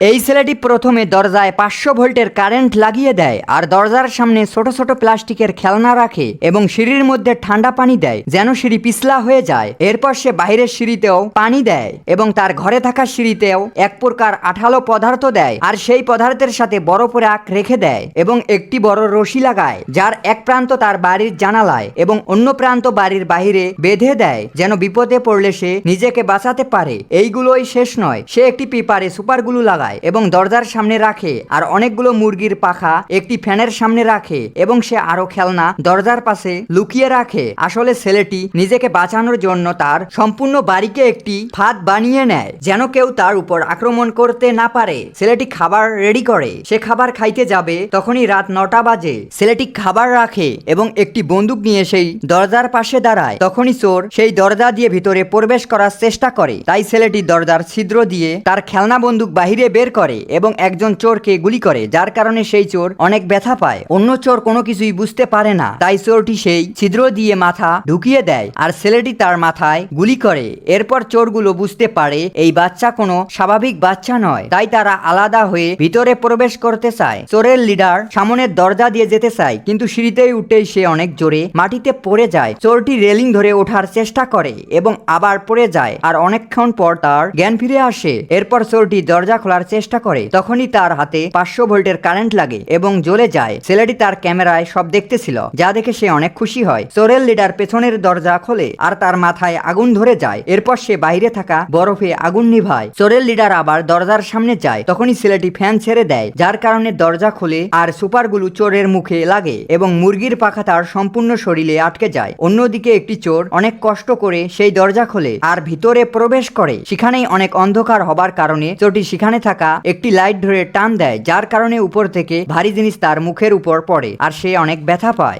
এই ছেলেটি প্রথমে দরজায় 500 ভোল্টের কারেন্ট লাগিয়ে দেয় আর দরজার সামনে ছোট ছোট প্লাস্টিকের খেলনা রাখে এবং সিঁড়ির মধ্যে ঠান্ডা পানি দেয় যেন সিঁড়ি পিছলা হয়ে যায়। এরপর সে বাইরের সিঁড়িতেও পানি দেয় এবং তার ঘরে থাকা সিঁড়িতেও এক প্রকার আঠালো পদার্থ দেয় আর সেই পদার্থের সাথে বরফের আঁক রেখে দেয় এবং একটি বড় রশি লাগায় যার এক প্রান্ত তার বাড়ির জানালায় এবং অন্য প্রান্ত বাড়ির বাইরে বেঁধে দেয় যেন বিপদে পড়লে সে নিজেকে বাঁচাতে পারে। এইগুলোই শেষ নয়, সে একটি পেপারে সুপারগুলো লাগায় এবং দরজার সামনে রাখে আর অনেকগুলো মুরগির পাখা একটি ফ্যানের সামনে রাখে এবং সে আরো খেলনা দরজার পাশে লুকিয়ে রাখে। আসলে ছেলেটি নিজেকে বাঁচানোর জন্য তার সম্পূর্ণ বাড়িকে একটি ফাঁদ বানিয়ে নেয় যেন কেউ তার উপর আক্রমণ করতে না পারে। ছেলেটি খাবার রেডি করে, সে খাবার খাইতে যাবে তখনই রাত 9টা বাজে। ছেলেটি খাবার রাখে এবং একটি বন্দুক নিয়ে সেই দরজার পাশে দাঁড়ায়। তখনই চোর সেই দরজা দিয়ে ভিতরে প্রবেশ করার চেষ্টা করে, তাই ছেলেটি দরজার ছিদ্র দিয়ে তার খেলনা বন্দুক বাহিরে বের করে এবং একজন চোরকে গুলি করে, যার কারণে সেই চোর অনেক ব্যথা পায়। অন্য চোর কোনো কিছুই বুঝতে পারে না, তাই চোরটি সেই ছিদ্র দিয়ে মাথা ঢুকিয়ে দেয় আর ছেলেটি তার মাথায় গুলি করে। এরপর চোরগুলো বুঝতে পারে এই বাচ্চা কোনো স্বাভাবিক বাচ্চা নয়, তাই তারা আলাদা হয়ে ভিতরে প্রবেশ করতে চায়। চোরের লিডার সামনের দরজা দিয়ে যেতে চায় কিন্তু সিঁড়িতেই উঠেই সে অনেক জোরে মাটিতে পড়ে যায়। চোরটি রেলিং ধরে ওঠার চেষ্টা করে এবং আবার পড়ে যায় আর অনেকক্ষণ পর তার জ্ঞান ফিরে আসে। এরপর চোরটি দরজা খোলার চেষ্টা করে, তখনই তার হাতে 500 ভোল্টের কারেন্ট লাগে এবং জ্বলে যায়। ছেলেটি তার ক্যামেরায় সব দেখতেছিল, যা দেখে সে অনেক খুশি হয়। চোরের লিডার পেছনের দরজা খোলে আর তার মাথায় আগুন ধরে যায়। এরপর সে বাইরে থাকা বরফে আগুন নিভায়। চোরের লিডার আবার দরজার সামনে যায়, তখনই ছেলেটি ফ্যান ছেড়ে দেয় যার কারণে দরজা খুলে আর সুপারগুলো চোরের মুখে লাগে এবং মুরগির পাখা তার সম্পূর্ণ শরীরে আটকে যায়। অন্যদিকে একটি চোর অনেক কষ্ট করে সেই দরজা খোলে আর ভিতরে প্রবেশ করে। সেখানেই অনেক অন্ধকার হবার কারণে চোরটি সেখানে থাকা একটি লাইট ধরে টান দেয়, যার কারণে উপর থেকে ভারী জিনিস তার মুখের উপর পড়ে আর সে অনেক ব্যথা পায়।